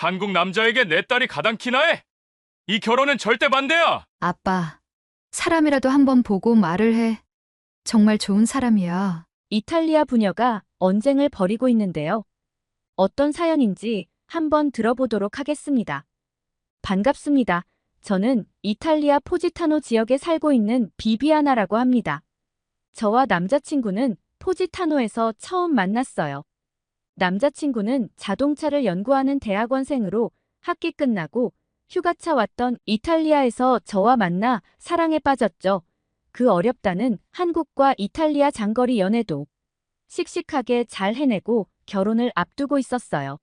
한국 남자에게 내 딸이 가당키나 해? 이 결혼은 절대 반대야! 아빠, 사람이라도 한번 보고 말을 해. 정말 좋은 사람이야. 이탈리아 부녀가 언쟁을 벌이고 있는데요. 어떤 사연인지 한번 들어보도록 하겠습니다. 반갑습니다. 저는 이탈리아 포지타노 지역에 살고 있는 비비아나라고 합니다. 저와 남자친구는 포지타노에서 처음 만났어요. 남자친구는 자동차를 연구하는 대학원생으로 학기 끝나고 휴가차 왔던 이탈리아에서 저와 만나 사랑에 빠졌죠. 그 어렵다는 한국과 이탈리아 장거리 연애도 씩씩하게 잘 해내고 결혼을 앞두고 있었어요.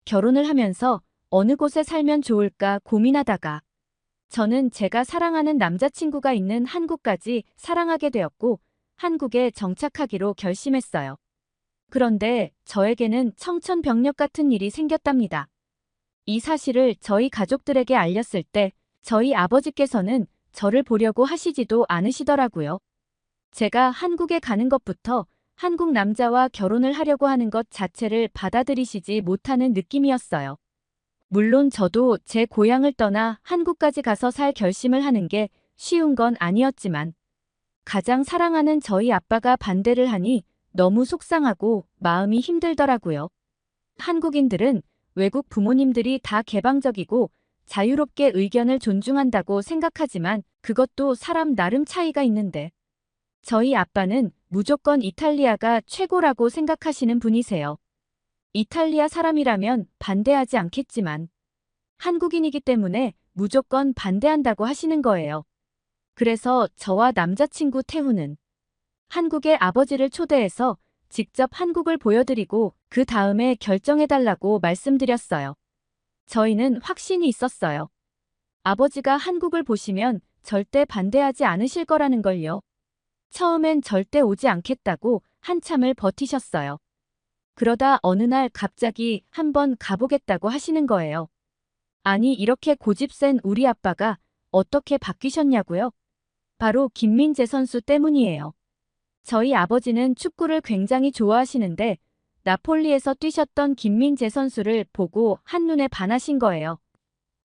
결혼을 하면서 어느 곳에 살면 좋을까 고민하다가 저는 제가 사랑하는 남자친구가 있는 한국까지 사랑하게 되었고 한국에 정착하기로 결심했어요. 그런데 저에게는 청천벽력 같은 일이 생겼답니다. 이 사실을 저희 가족들에게 알렸을 때 저희 아버지께서는 저를 보려고 하시지도 않으시더라고요. 제가 한국에 가는 것부터 한국 남자와 결혼을 하려고 하는 것 자체를 받아들이시지 못하는 느낌이었어요. 물론 저도 제 고향을 떠나 한국까지 가서 살 결심을 하는 게 쉬운 건 아니었지만 가장 사랑하는 저희 아빠가 반대를 하니 너무 속상하고 마음이 힘들더라고요. 한국인들은 외국 부모님들이 다 개방적이고 자유롭게 의견을 존중한다고 생각하지만 그것도 사람 나름 차이가 있는데 저희 아빠는 무조건 이탈리아가 최고라고 생각하시는 분이세요. 이탈리아 사람이라면 반대하지 않겠지만 한국인이기 때문에 무조건 반대한다고 하시는 거예요. 그래서 저와 남자친구 태훈은 한국의 아버지를 초대해서 직접 한국을 보여드리고 그 다음에 결정해달라고 말씀드렸어요. 저희는 확신이 있었어요. 아버지가 한국을 보시면 절대 반대하지 않으실 거라는 걸요. 처음엔 절대 오지 않겠다고 한참을 버티셨어요. 그러다 어느 날 갑자기 한번 가보겠다고 하시는 거예요. 아니 이렇게 고집센 우리 아빠가 어떻게 바뀌셨냐고요? 바로 김민재 선수 때문이에요. 저희 아버지는 축구를 굉장히 좋아하시는데 나폴리에서 뛰셨던 김민재 선수를 보고 한눈에 반하신 거예요.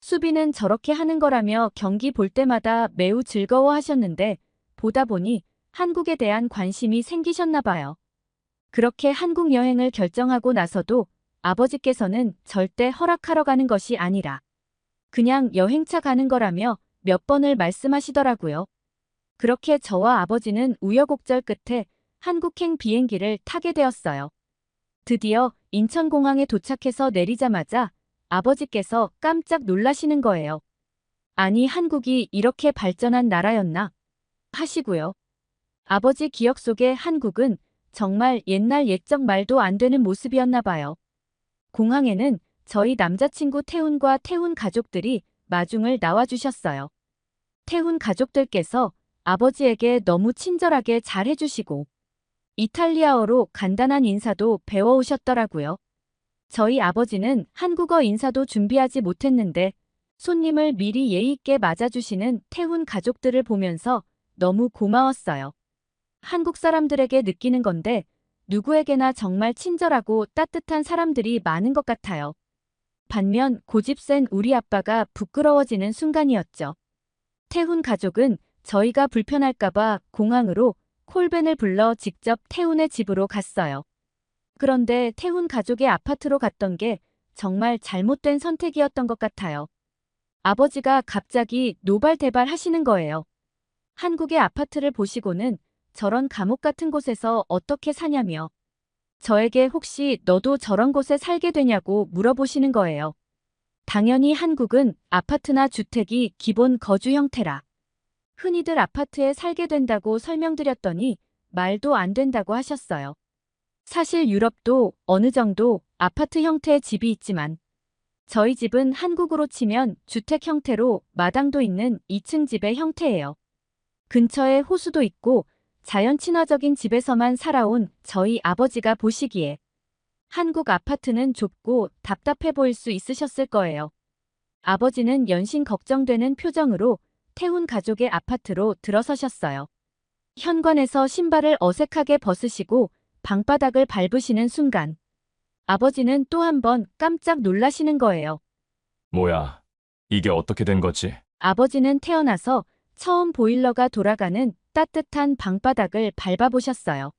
수비는 저렇게 하는 거라며 경기 볼 때마다 매우 즐거워하셨는데 보다 보니 한국에 대한 관심이 생기셨나 봐요. 그렇게 한국 여행을 결정하고 나서도 아버지께서는 절대 허락하러 가는 것이 아니라 그냥 여행차 가는 거라며 몇 번을 말씀하시더라고요. 그렇게 저와 아버지는 우여곡절 끝에 한국행 비행기를 타게 되었어요. 드디어 인천공항에 도착해서 내리자마자 아버지께서 깜짝 놀라시는 거예요. 아니 한국이 이렇게 발전한 나라였나? 하시고요. 아버지 기억 속의 한국은 정말 옛날 옛적 말도 안 되는 모습이었나 봐요. 공항에는 저희 남자친구 태훈과 태훈 가족들이 마중을 나와주셨어요. 태훈 가족들께서 아버지에게 너무 친절하게 잘해주시고 이탈리아어로 간단한 인사도 배워오셨더라고요. 저희 아버지는 한국어 인사도 준비하지 못했는데 손님을 미리 예의 있게 맞아주시는 태훈 가족들을 보면서 너무 고마웠어요. 한국 사람들에게 느끼는 건데 누구에게나 정말 친절하고 따뜻한 사람들이 많은 것 같아요. 반면 고집센 우리 아빠가 부끄러워지는 순간이었죠. 태훈 가족은 저희가 불편할까봐 공항으로 콜벤을 불러 직접 태훈의 집으로 갔어요. 그런데 태훈 가족의 아파트로 갔던 게 정말 잘못된 선택이었던 것 같아요. 아버지가 갑자기 노발대발 하시는 거예요. 한국의 아파트를 보시고는 저런 감옥 같은 곳에서 어떻게 사냐며 저에게 혹시 너도 저런 곳에 살게 되냐고 물어보시는 거예요. 당연히 한국은 아파트나 주택이 기본 거주 형태라 흔히들 아파트에 살게 된다고 설명드렸더니 말도 안 된다고 하셨어요. 사실 유럽도 어느 정도 아파트 형태의 집이 있지만 저희 집은 한국으로 치면 주택 형태로 마당도 있는 2층 집의 형태예요. 근처에 호수도 있고 자연 친화적인 집에서만 살아온 저희 아버지가 보시기에 한국 아파트는 좁고 답답해 보일 수 있으셨을 거예요. 아버지는 연신 걱정되는 표정으로 태훈 가족의 아파트로 들어서셨어요. 현관에서 신발을 어색하게 벗으시고 방바닥을 밟으시는 순간 아버지는 또 한 번 깜짝 놀라시는 거예요. 뭐야, 이게 어떻게 된 거지? 아버지는 태어나서 처음 보일러가 돌아가는 따뜻한 방바닥을 밟아보셨어요.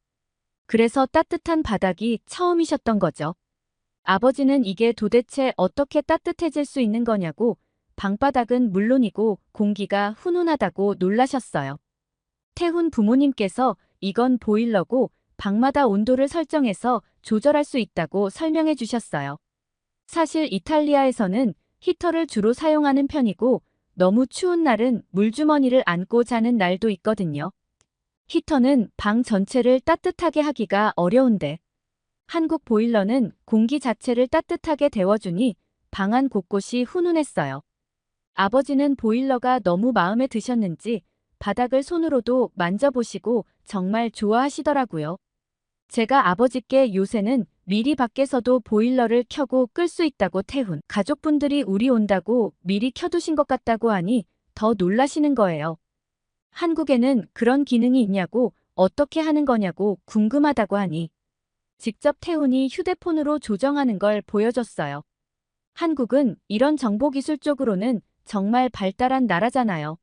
그래서 따뜻한 바닥이 처음이셨던 거죠. 아버지는 이게 도대체 어떻게 따뜻해질 수 있는 거냐고 방바닥은 물론이고 공기가 훈훈하다고 놀라셨어요. 태훈 부모님께서 이건 보일러고 방마다 온도를 설정해서 조절할 수 있다고 설명해 주셨어요. 사실 이탈리아에서는 히터를 주로 사용하는 편이고 너무 추운 날은 물주머니를 안고 자는 날도 있거든요. 히터는 방 전체를 따뜻하게 하기가 어려운데 한국 보일러는 공기 자체를 따뜻하게 데워주니 방 안 곳곳이 훈훈했어요. 아버지는 보일러가 너무 마음에 드셨는지 바닥을 손으로도 만져보시고 정말 좋아하시더라고요. 제가 아버지께 요새는 미리 밖에서도 보일러를 켜고 끌 수 있다고 태훈 가족분들이 우리 온다고 미리 켜두신 것 같다고 하니 더 놀라시는 거예요. 한국에는 그런 기능이 있냐고 어떻게 하는 거냐고 궁금하다고 하니 직접 태훈이 휴대폰으로 조정하는 걸 보여줬어요. 한국은 이런 정보기술 쪽으로는 정말 발달한 나라잖아요.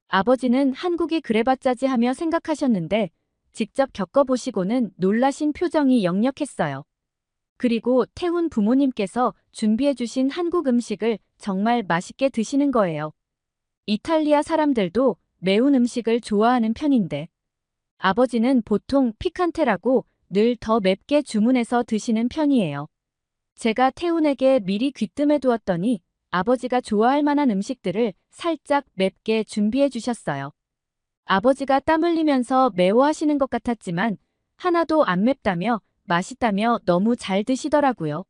아버지는 한국이 그래봤자지 하며 생각하셨는데 직접 겪어보시고는 놀라신 표정이 역력했어요. 그리고 태훈 부모님께서 준비해주신 한국 음식을 정말 맛있게 드시는 거예요. 이탈리아 사람들도 매운 음식을 좋아하는 편인데 아버지는 보통 피칸테라고 늘 더 맵게 주문해서 드시는 편이에요. 제가 태훈에게 미리 귀뜸해 두었더니 아버지가 좋아할 만한 음식들을 살짝 맵게 준비해 주셨어요. 아버지가 땀 흘리면서 매워하시는 것 같았지만 하나도 안 맵다며 맛있다며 너무 잘 드시더라고요.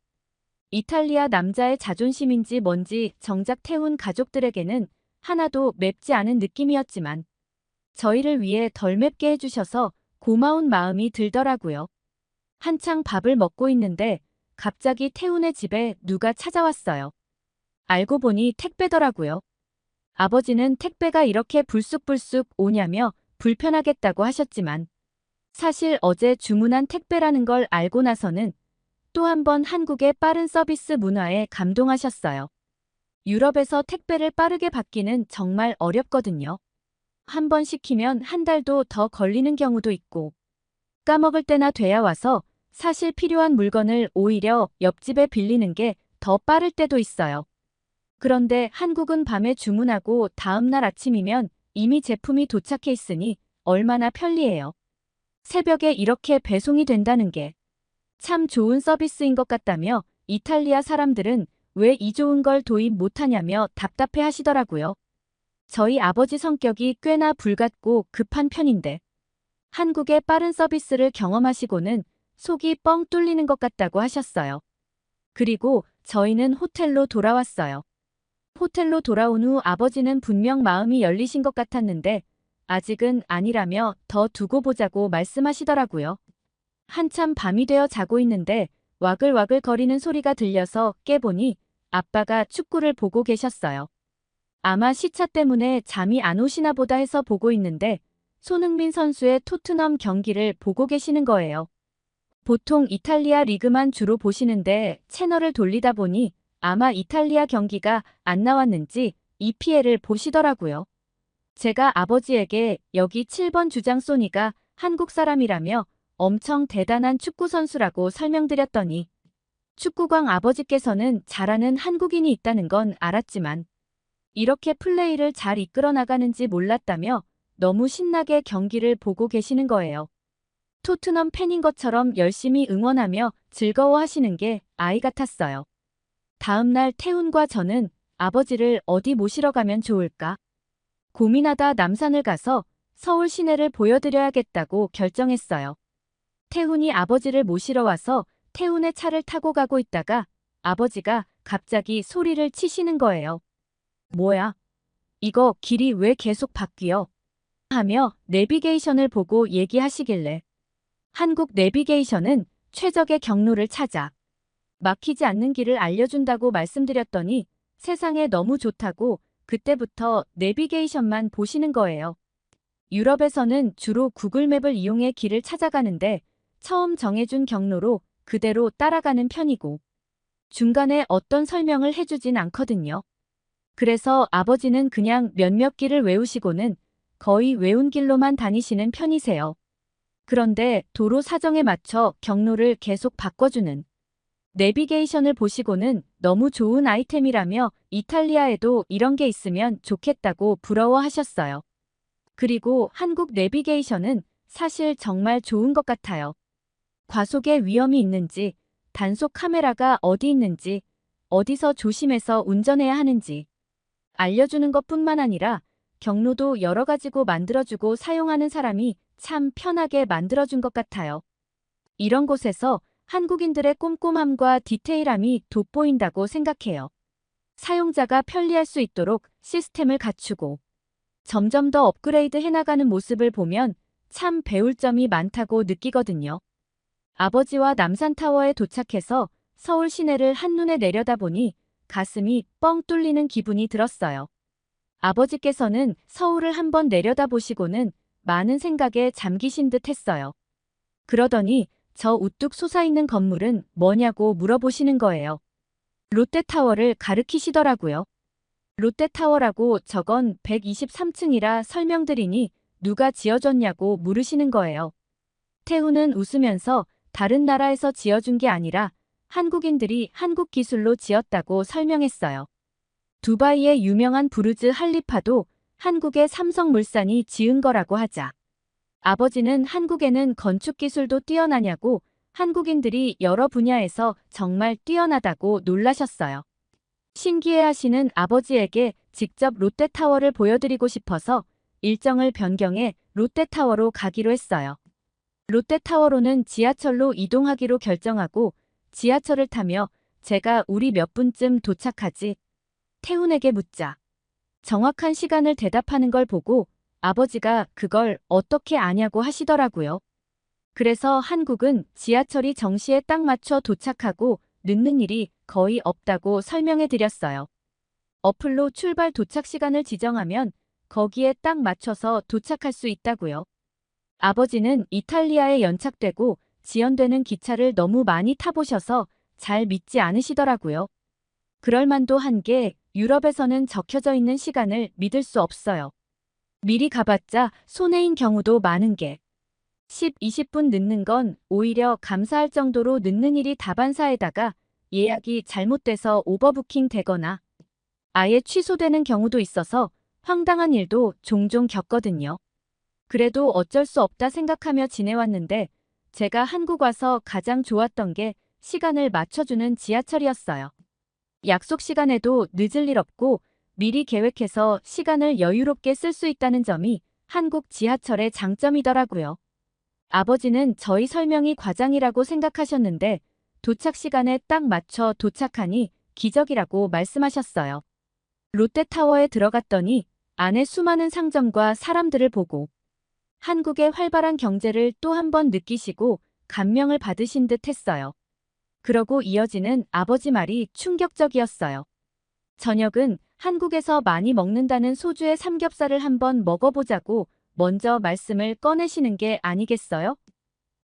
이탈리아 남자의 자존심인지 뭔지 정작 태훈 가족들에게는 하나도 맵지 않은 느낌이었지만 저희를 위해 덜 맵게 해주셔서 고마운 마음이 들더라고요. 한창 밥을 먹고 있는데 갑자기 태훈의 집에 누가 찾아왔어요. 알고 보니 택배더라고요. 아버지는 택배가 이렇게 불쑥불쑥 오냐며 불편하겠다고 하셨지만 사실 어제 주문한 택배라는 걸 알고 나서는 또 한 번 한국의 빠른 서비스 문화에 감동하셨어요. 유럽에서 택배를 빠르게 받기는 정말 어렵거든요. 한 번 시키면 한 달도 더 걸리는 경우도 있고 까먹을 때나 돼야 와서 사실 필요한 물건을 오히려 옆집에 빌리는 게 더 빠를 때도 있어요. 그런데 한국은 밤에 주문하고 다음날 아침이면 이미 제품이 도착해 있으니 얼마나 편리해요. 새벽에 이렇게 배송이 된다는 게 참 좋은 서비스인 것 같다며 이탈리아 사람들은 왜 이 좋은 걸 도입 못하냐며 답답해 하시더라고요. 저희 아버지 성격이 꽤나 불같고 급한 편인데 한국의 빠른 서비스를 경험하시고는 속이 뻥 뚫리는 것 같다고 하셨어요. 그리고 저희는 호텔로 돌아왔어요. 호텔로 돌아온 후 아버지는 분명 마음이 열리신 것 같았는데 아직은 아니라며 더 두고 보자고 말씀하시더라고요. 한참 밤이 되어 자고 있는데 와글와글 거리는 소리가 들려서 깨보니 아빠가 축구를 보고 계셨어요. 아마 시차 때문에 잠이 안 오시나 보다 해서 보고 있는데 손흥민 선수의 토트넘 경기를 보고 계시는 거예요. 보통 이탈리아 리그만 주로 보시는데 채널을 돌리다 보니 아마 이탈리아 경기가 안 나왔는지 EPL을 보시더라고요. 제가 아버지에게 여기 7번 주장 소니가 한국 사람이라며 엄청 대단한 축구 선수라고 설명드렸더니 축구광 아버지께서는 잘하는 한국인이 있다는 건 알았지만 이렇게 플레이를 잘 이끌어 나가는지 몰랐다며 너무 신나게 경기를 보고 계시는 거예요. 토트넘 팬인 것처럼 열심히 응원하며 즐거워하시는 게 아이 같았어요. 다음날 태훈과 저는 아버지를 어디 모시러 가면 좋을까 고민하다 남산을 가서 서울 시내를 보여드려야겠다고 결정했어요. 태훈이 아버지를 모시러 와서 태훈의 차를 타고 가고 있다가 아버지가 갑자기 소리를 치시는 거예요. 뭐야? 이거 길이 왜 계속 바뀌어? 하며 내비게이션을 보고 얘기하시길래 한국 내비게이션은 최적의 경로를 찾아 막히지 않는 길을 알려준다고 말씀드렸더니 세상에 너무 좋다고 그때부터 내비게이션만 보시는 거예요. 유럽에서는 주로 구글맵을 이용해 길을 찾아가는데 처음 정해준 경로로 그대로 따라가는 편이고 중간에 어떤 설명을 해주진 않거든요. 그래서 아버지는 그냥 몇몇 길을 외우시고는 거의 외운 길로만 다니시는 편이세요. 그런데 도로 사정에 맞춰 경로를 계속 바꿔주는 내비게이션을 보시고는 너무 좋은 아이템이라며 이탈리아에도 이런 게 있으면 좋겠다고 부러워하셨어요. 그리고 한국 내비게이션은 사실 정말 좋은 것 같아요. 과속의 위험이 있는지, 단속 카메라가 어디 있는지, 어디서 조심해서 운전해야 하는지 알려주는 것뿐만 아니라 경로도 여러 가지고 만들어주고 사용하는 사람이 참 편하게 만들어준 것 같아요. 이런 곳에서 한국인들의 꼼꼼함과 디테일함이 돋보인다고 생각해요. 사용자가 편리할 수 있도록 시스템을 갖추고 점점 더 업그레이드 해나가는 모습을 보면 참 배울 점이 많다고 느끼거든요. 아버지와 남산타워에 도착해서 서울 시내를 한눈에 내려다보니 가슴이 뻥 뚫리는 기분이 들었어요. 아버지께서는 서울을 한번 내려다보시고는 많은 생각에 잠기신 듯 했어요. 그러더니 저 우뚝 솟아있는 건물은 뭐냐고 물어보시는 거예요. 롯데타워를 가르키시더라고요. 롯데타워라고 저건 123층이라 설명드리니 누가 지어줬냐고 물으시는 거예요. 태우는 웃으면서 다른 나라에서 지어준 게 아니라 한국인들이 한국 기술로 지었다고 설명했어요. 두바이의 유명한 부르즈 할리파도 한국의 삼성물산이 지은 거라고 하자. 아버지는 한국에는 건축 기술도 뛰어나냐고 한국인들이 여러 분야에서 정말 뛰어나다고 놀라셨어요. 신기해하시는 아버지에게 직접 롯데타워를 보여드리고 싶어서 일정을 변경해 롯데타워로 가기로 했어요. 롯데타워로는 지하철로 이동하기로 결정하고 지하철을 타며 제가 우리 몇 분쯤 도착하지? 태훈에게 묻자. 정확한 시간을 대답하는 걸 보고 아버지가 그걸 어떻게 아냐고 하시더라고요. 그래서 한국은 지하철이 정시에 딱 맞춰 도착하고 늦는 일이 거의 없다고 설명해 드렸어요. 어플로 출발 도착 시간을 지정하면 거기에 딱 맞춰서 도착할 수 있다고요. 아버지는 이탈리아에 연착되고 지연되는 기차를 너무 많이 타보셔서 잘 믿지 않으시더라고요. 그럴만도 한 게 유럽에서는 적혀져 있는 시간을 믿을 수 없어요. 미리 가봤자 손해인 경우도 많은 게 10, 20분 늦는 건 오히려 감사할 정도로 늦는 일이 다반사에다가 예약이 잘못돼서 오버부킹 되거나 아예 취소되는 경우도 있어서 황당한 일도 종종 겪거든요. 그래도 어쩔 수 없다 생각하며 지내왔는데 제가 한국 와서 가장 좋았던 게 시간을 맞춰주는 지하철이었어요. 약속 시간에도 늦을 일 없고 미리 계획해서 시간을 여유롭게 쓸 수 있다는 점이 한국 지하철의 장점이더라고요. 아버지는 저희 설명이 과장이라고 생각하셨는데 도착 시간에 딱 맞춰 도착하니 기적이라고 말씀하셨어요. 롯데타워에 들어갔더니 안에 수많은 상점과 사람들을 보고 한국의 활발한 경제를 또 한 번 느끼시고 감명을 받으신 듯 했어요. 그러고 이어지는 아버지 말이 충격적이었어요. 저녁은 한국에서 많이 먹는다는 소주의 삼겹살을 한번 먹어보자고 먼저 말씀을 꺼내시는 게 아니겠어요?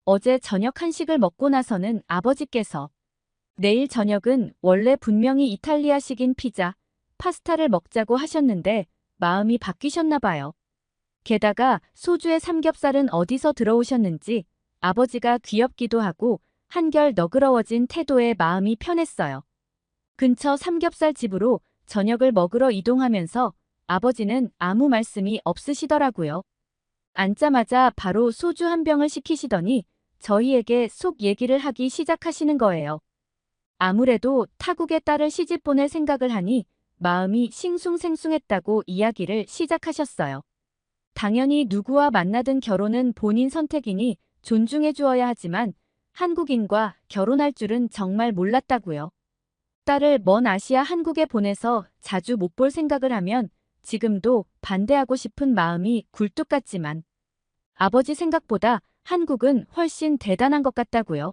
어제 저녁 한식을 먹고 나서는 아버지께서 내일 저녁은 원래 분명히 이탈리아식인 피자, 파스타를 먹자고 하셨는데 마음이 바뀌셨나 봐요. 게다가 소주의 삼겹살은 어디서 들어오셨는지 아버지가 귀엽기도 하고 한결 너그러워진 태도에 마음이 편했어요. 근처 삼겹살 집으로 저녁을 먹으러 이동하면서 아버지는 아무 말씀이 없으시더라고요. 앉자마자 바로 소주 한 병을 시키시더니 저희에게 속 얘기를 하기 시작하시는 거예요. 아무래도 타국의 딸을 시집 보낼 생각을 하니 마음이 싱숭생숭했다고 이야기를 시작하셨어요. 당연히 누구와 만나든 결혼은 본인 선택이니 존중해 주어야 하지만 한국인과 결혼할 줄은 정말 몰랐다고요. 딸을 먼 아시아 한국에 보내서 자주 못 볼 생각을 하면 지금도 반대하고 싶은 마음이 굴뚝 같지만 아버지 생각보다 한국은 훨씬 대단한 것 같다고요.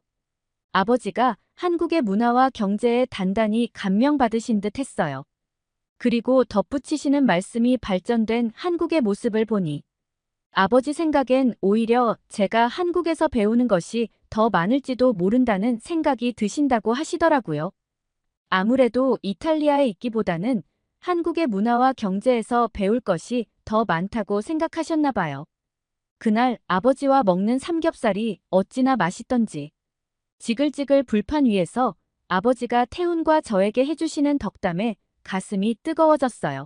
아버지가 한국의 문화와 경제에 단단히 감명받으신 듯 했어요. 그리고 덧붙이시는 말씀이 발전된 한국의 모습을 보니 아버지 생각엔 오히려 제가 한국에서 배우는 것이 더 많을지도 모른다는 생각이 드신다고 하시더라고요. 아무래도 이탈리아에 있기보다는 한국의 문화와 경제에서 배울 것이 더 많다고 생각하셨나 봐요. 그날 아버지와 먹는 삼겹살이 어찌나 맛있던지. 지글지글 불판 위에서 아버지가 태훈과 저에게 해주시는 덕담에 가슴이 뜨거워졌어요.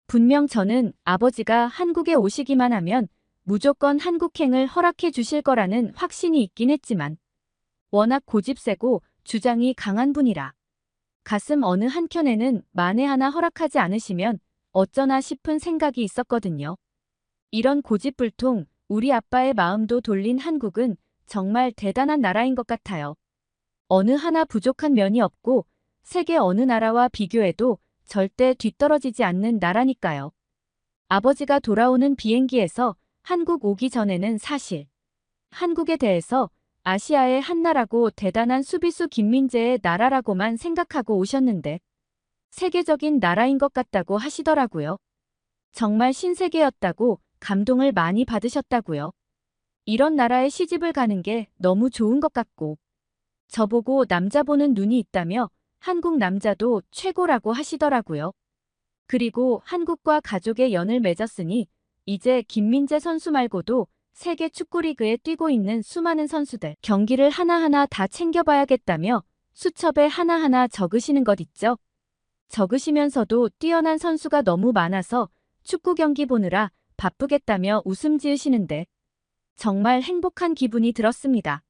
분명 저는 아버지가 한국에 오시기만 하면 무조건 한국행을 허락해 주실 거라는 확신이 있긴 했지만 워낙 고집세고 주장이 강한 분이라 가슴 어느 한켠에는 만에 하나 허락하지 않으시면 어쩌나 싶은 생각이 있었거든요. 이런 고집불통 우리 아빠의 마음도 돌린 한국은 정말 대단한 나라인 것 같아요. 어느 하나 부족한 면이 없고 세계 어느 나라와 비교해도 절대 뒤떨어지지 않는 나라니까요. 아버지가 돌아오는 비행기에서 한국 오기 전에는 사실 한국에 대해서 아시아의 한나라고 대단한 수비수 김민재의 나라라고만 생각하고 오셨는데 세계적인 나라인 것 같다고 하시더라고요. 정말 신세계였다고 감동을 많이 받으셨다고요. 이런 나라에 시집을 가는 게 너무 좋은 것 같고 저보고 남자 보는 눈이 있다며 한국 남자도 최고라고 하시더라고요. 그리고 한국과 가족의 연을 맺었으니 이제 김민재 선수 말고도 세계 축구리그에 뛰고 있는 수많은 선수들 경기를 하나하나 다 챙겨봐야겠다며 수첩에 하나하나 적으시는 것 있죠. 적으시면서도 뛰어난 선수가 너무 많아서 축구 경기 보느라 바쁘겠다며 웃음 지으시는데 정말 행복한 기분이 들었습니다.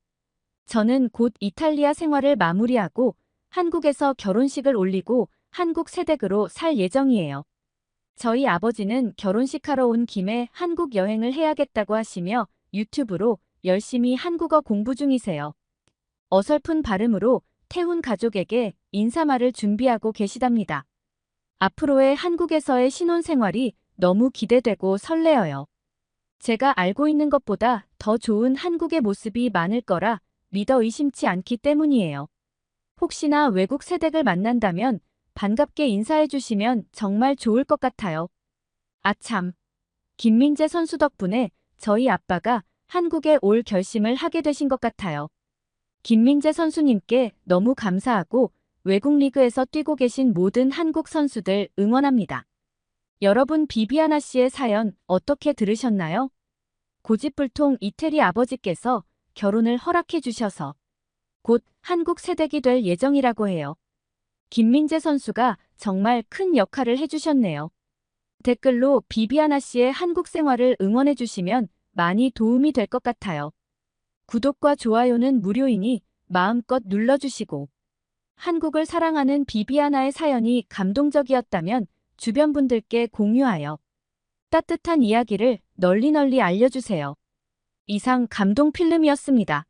저는 곧 이탈리아 생활을 마무리하고 한국에서 결혼식을 올리고 한국 새댁으로 살 예정이에요. 저희 아버지는 결혼식 하러 온 김에 한국 여행을 해야겠다고 하시며 유튜브로 열심히 한국어 공부 중이세요. 어설픈 발음으로 태훈 가족에게 인사말을 준비하고 계시답니다. 앞으로의 한국에서의 신혼생활이 너무 기대되고 설레어요. 제가 알고 있는 것보다 더 좋은 한국의 모습이 많을 거라 믿어 의심치 않기 때문이에요. 혹시나 외국 새댁을 만난다면 반갑게 인사해 주시면 정말 좋을 것 같아요. 아참, 김민재 선수 덕분에 저희 아빠가 한국에 올 결심을 하게 되신 것 같아요. 김민재 선수님께 너무 감사하고 외국 리그에서 뛰고 계신 모든 한국 선수들 응원합니다. 여러분 비비아나 씨의 사연 어떻게 들으셨나요? 고집불통 이태리 아버지께서 결혼을 허락해 주셔서 곧 한국 새댁이 될 예정이라고 해요. 김민재 선수가 정말 큰 역할을 해주셨네요. 댓글로 비비아나 씨의 한국 생활을 응원해 주시면 많이 도움이 될 것 같아요. 구독과 좋아요는 무료이니 마음껏 눌러주시고 한국을 사랑하는 비비아나의 사연이 감동적이었다면 주변 분들께 공유하여 따뜻한 이야기를 널리 알려주세요. 이상 감동 필름이었습니다.